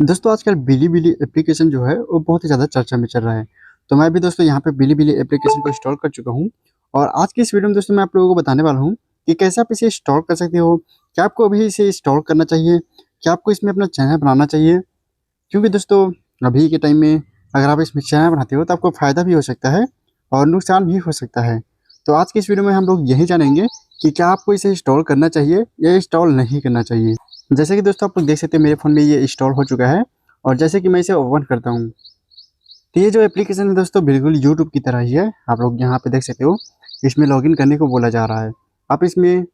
दोस्तों आजकल बिलीबिली एप्लीकेशन जो है वो बहुत ही ज़्यादा चर्चा में चल रहा है। तो मैं भी दोस्तों यहाँ पे बिलीबिली एप्लीकेशन को इंस्टॉल कर चुका हूँ और आज की इस वीडियो में दोस्तों मैं आप लोगों को बताने वाला हूँ कि कैसे आप इसे इंस्टॉल कर सकते हो। क्या आपको अभी इसे इंस्टॉल करना चाहिए? क्या आपको इसमें अपना चैनल बनाना चाहिए? क्योंकि दोस्तों अभी के टाइम में अगर आप इसमें चैनल बनाते हो तो आपको फ़ायदा भी हो सकता है और नुकसान भी हो सकता है। तो आज की इस वीडियो में हम लोग यही जानेंगे कि क्या आपको इसे इंस्टॉल करना चाहिए या इंस्टॉल नहीं करना चाहिए। जैसे कि दोस्तों आप लोग देख सकते हैं मेरे फ़ोन में ये इंस्टॉल हो चुका है और जैसे कि मैं इसे ओपन करता हूँ, तो ये जो एप्लीकेशन है दोस्तों बिल्कुल यूट्यूब की तरह ही है। आप लोग यहाँ पे देख सकते हो, इसमें लॉगिन करने को बोला जा रहा है। आप इसमें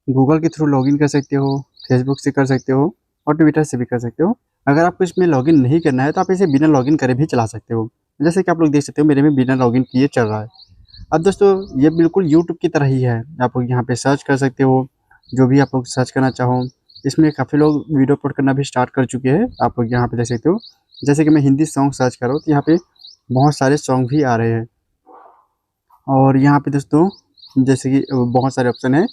गूगल के थ्रू लॉगिन कर सकते हो, फेसबुक से कर सकते हो और ट्विटर से भी कर सकते हो। अगर आपको इसमें लॉगिन नहीं करना है तो आप इसे बिना लॉगिन करे भी चला सकते हो। जैसे कि आप लोग देख सकते हो मेरे में बिना लॉगिन किए चल रहा है। अब दोस्तों ये बिल्कुल यूट्यूब की तरह ही है। आप लोग यहाँ पे सर्च कर सकते हो, जो भी आप लोग सर्च करना चाहो। इसमें काफ़ी लोग वीडियो अपलोड करना भी स्टार्ट कर चुके हैं। आप लोग यहाँ पे देख सकते हो। जैसे कि मैं हिंदी सॉन्ग सर्च कर रहा हूँ तो यहाँ पे बहुत सारे सॉन्ग भी आ रहे हैं और यहाँ पे दोस्तों जैसे कि बहुत सारे ऑप्शन है।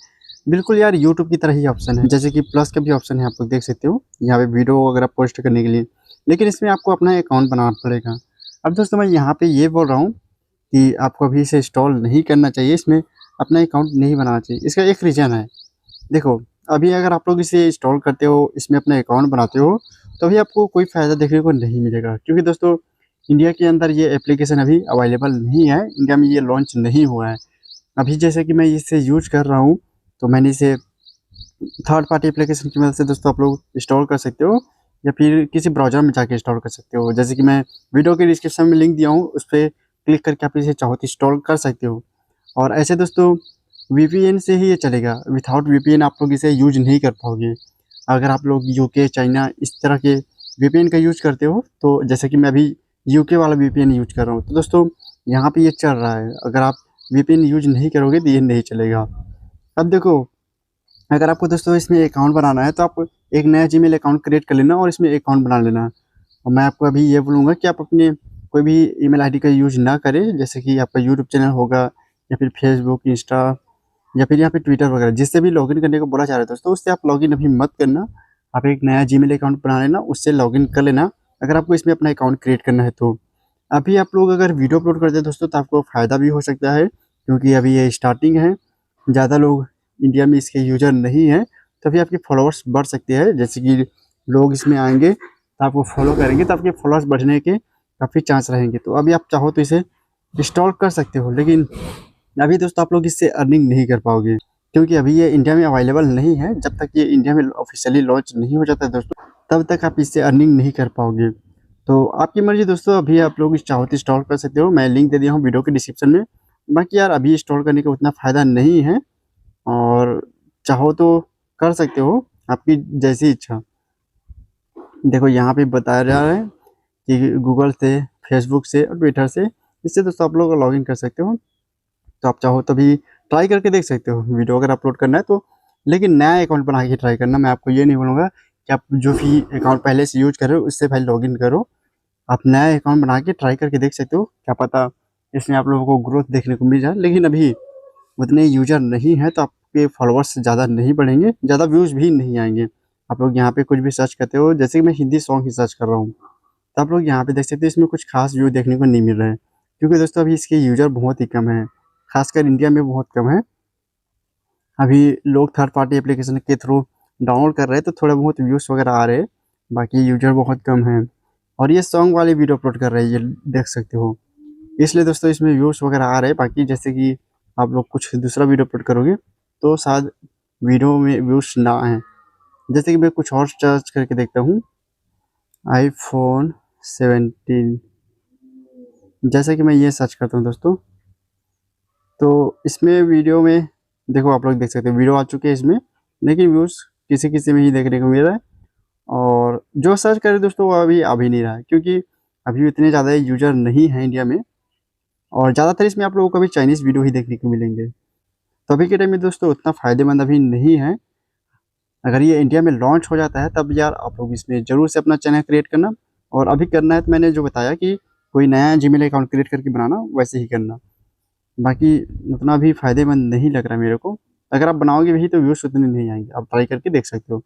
बिल्कुल यार यूट्यूब की तरह ही ऑप्शन है। जैसे कि प्लस का भी ऑप्शन है, आप लोग देख सकते हो यहाँ पे वीडियो वगैरह पोस्ट करने के लिए। लेकिन इसमें आपको अपना अकाउंट बनाना पड़ेगा। अब दोस्तों मैं यहाँ पे ये बोल रहा हूँ कि आपको अभी इसे इंस्टॉल नहीं करना चाहिए, इसमें अपना अकाउंट नहीं बनाना चाहिए। इसका एक रीज़न है। देखो, अभी अगर आप लोग इसे इंस्टॉल करते हो, इसमें अपना अकाउंट बनाते हो, तो अभी आपको कोई फ़ायदा देखने को नहीं मिलेगा। क्योंकि दोस्तों इंडिया के अंदर ये एप्लीकेशन अभी अवेलेबल नहीं है, इंडिया में ये लॉन्च नहीं हुआ है। अभी जैसे कि मैं इसे यूज़ कर रहा हूँ, तो मैंने इसे थर्ड पार्टी एप्लीकेशन की मदद से दोस्तों आप लोग इंस्टॉल कर सकते हो या फिर किसी ब्राउज़र में जाके इंस्टॉल कर सकते हो। जैसे कि मैं वीडियो के डिस्क्रिप्शन में लिंक दिया हूँ, उस पे क्लिक करके आप इसे चाहो तो इंस्टॉल कर सकते हो। और ऐसे दोस्तों वीपीएन से ही ये चलेगा, विथआउट वीपीएन आप लोग इसे यूज़ नहीं कर पाओगे। अगर आप लोग यूके, चाइना इस तरह के वीपीएन का यूज़ करते हो, तो जैसे कि मैं अभी यूके वाला वीपीएन यूज़ कर रहा हूँ, तो दोस्तों यहाँ पे ये चल रहा है। अगर आप वीपीएन यूज़ नहीं करोगे तो ये नहीं चलेगा। अब देखो, अगर आपको दोस्तों इसमें अकाउंट बनाना है तो आप एक नया जीमेल अकाउंट क्रिएट कर लेना और इसमें अकाउंट बना लेना। और मैं आपको अभी ये बोलूँगा कि आप अपने कोई भी ईमेल आईडी का यूज़ ना करें, जैसे कि आपका यूट्यूब चैनल होगा या फिर फेसबुक, इंस्टा या फिर यहाँ पे ट्विटर वगैरह, जिससे भी लॉगिन करने को बोला जा रहा है दोस्तों, उससे आप लॉगिन अभी मत करना। आप एक नया जीमेल अकाउंट बना लेना, उससे लॉगिन कर लेना, अगर आपको इसमें अपना अकाउंट क्रिएट करना है तो। अभी आप लोग अगर वीडियो अपलोड करते हैं दोस्तों तो आपको फ़ायदा भी हो सकता है, क्योंकि अभी ये स्टार्टिंग है, ज़्यादा लोग इंडिया में इसके यूज़र नहीं हैं, तभी आपके फॉलोअर्स बढ़ सकते हैं। जैसे कि लोग इसमें आएँगे तो आपको फॉलो करेंगे, तो आपके फॉलोअर्स बढ़ने के काफ़ी चांस रहेंगे। तो अभी आप चाहो तो इसे इंस्टॉल कर सकते हो, लेकिन अभी दोस्तों आप लोग इससे अर्निंग नहीं कर पाओगे, क्योंकि अभी ये इंडिया में अवेलेबल नहीं है। जब तक ये इंडिया में ऑफ़िशियली लॉन्च नहीं हो जाता है दोस्तों, तब तक आप इससे अर्निंग नहीं कर पाओगे। तो आपकी मर्ज़ी दोस्तों, अभी आप लोग चाहो तो इंस्टॉल कर सकते हो। मैं लिंक दे दिया हूँ वीडियो के डिस्क्रिप्शन में। बाकी यार अभी इंस्टॉल करने का उतना फ़ायदा नहीं है और चाहो तो कर सकते हो, आपकी जैसी इच्छा। देखो यहाँ पे बताया जा रहा है कि गूगल से, फेसबुक से और ट्विटर से, इससे दोस्तों आप लोग लॉगिन कर सकते हो। तो आप चाहो तभी ट्राई करके देख सकते हो, वीडियो अगर अपलोड करना है तो। लेकिन नया अकाउंट बना के ट्राई करना। मैं आपको ये नहीं बोलूँगा कि आप जो भी अकाउंट पहले से यूज़ कर रहे हो उससे पहले लॉगिन करो। आप नया अकाउंट बना के ट्राई करके देख सकते हो, क्या पता इसमें आप लोगों को ग्रोथ देखने को मिल जाए। लेकिन अभी उतने यूज़र नहीं हैं, तो आपके फॉलोअर्स ज़्यादा नहीं बढ़ेंगे, ज़्यादा व्यूज़ भी नहीं आएँगे। आप लोग यहाँ पे कुछ भी सर्च करते हो, जैसे कि मैं हिंदी सॉन्ग ही सर्च कर रहा हूँ, तो आप लोग यहाँ पे देख सकते हो इसमें कुछ खास व्यू देखने को नहीं मिल रहे हैं, क्योंकि दोस्तों अभी इसके यूज़र बहुत ही कम हैं, खासकर इंडिया में बहुत कम है। अभी लोग थर्ड पार्टी एप्लीकेशन के थ्रू डाउनलोड कर रहे हैं, तो थोड़ा बहुत व्यूज़ वगैरह आ रहे हैं, बाकी यूज़र बहुत कम हैं। और ये सॉन्ग वाली वीडियो अपलोड कर रहे हैं, ये देख सकते हो। इसलिए दोस्तों इसमें व्यूज़ वगैरह आ रहे हैं। बाकी जैसे कि आप लोग कुछ दूसरा वीडियो अपलोड करोगे तो शायद वीडियो में व्यूज़ ना आएँ। जैसे कि मैं कुछ और सर्च करके देखता हूँ, आईफ़ोन 17, जैसे कि मैं ये सर्च करता हूँ दोस्तों, तो इसमें वीडियो में देखो आप लोग देख सकते हो वीडियो आ चुके हैं इसमें, लेकिन व्यूज़ किसी-किसी में ही देखने को मिल रहा है। और जो सर्च करें दोस्तों वो अभी आ भी नहीं रहा है, क्योंकि अभी इतने ज़्यादा यूज़र नहीं हैं इंडिया में और ज़्यादातर इसमें आप लोगों को अभी चाइनीज़ वीडियो ही देखने को मिलेंगे। तो अभी के टाइम में दोस्तों उतना फ़ायदेमंद अभी नहीं है। अगर ये इंडिया में लॉन्च हो जाता है तब यार आप लोग इसमें ज़रूर से अपना चैनल क्रिएट करना, और अभी करना है तो मैंने जो बताया कि कोई नया जीमेल अकाउंट क्रिएट करके बनाना, वैसे ही करना। बाकी उतना भी फ़ायदेमंद नहीं लग रहा है मेरे को। अगर आप बनाओगे भी तो व्यूज़ उतने नहीं आएँगे, आप ट्राई करके देख सकते हो।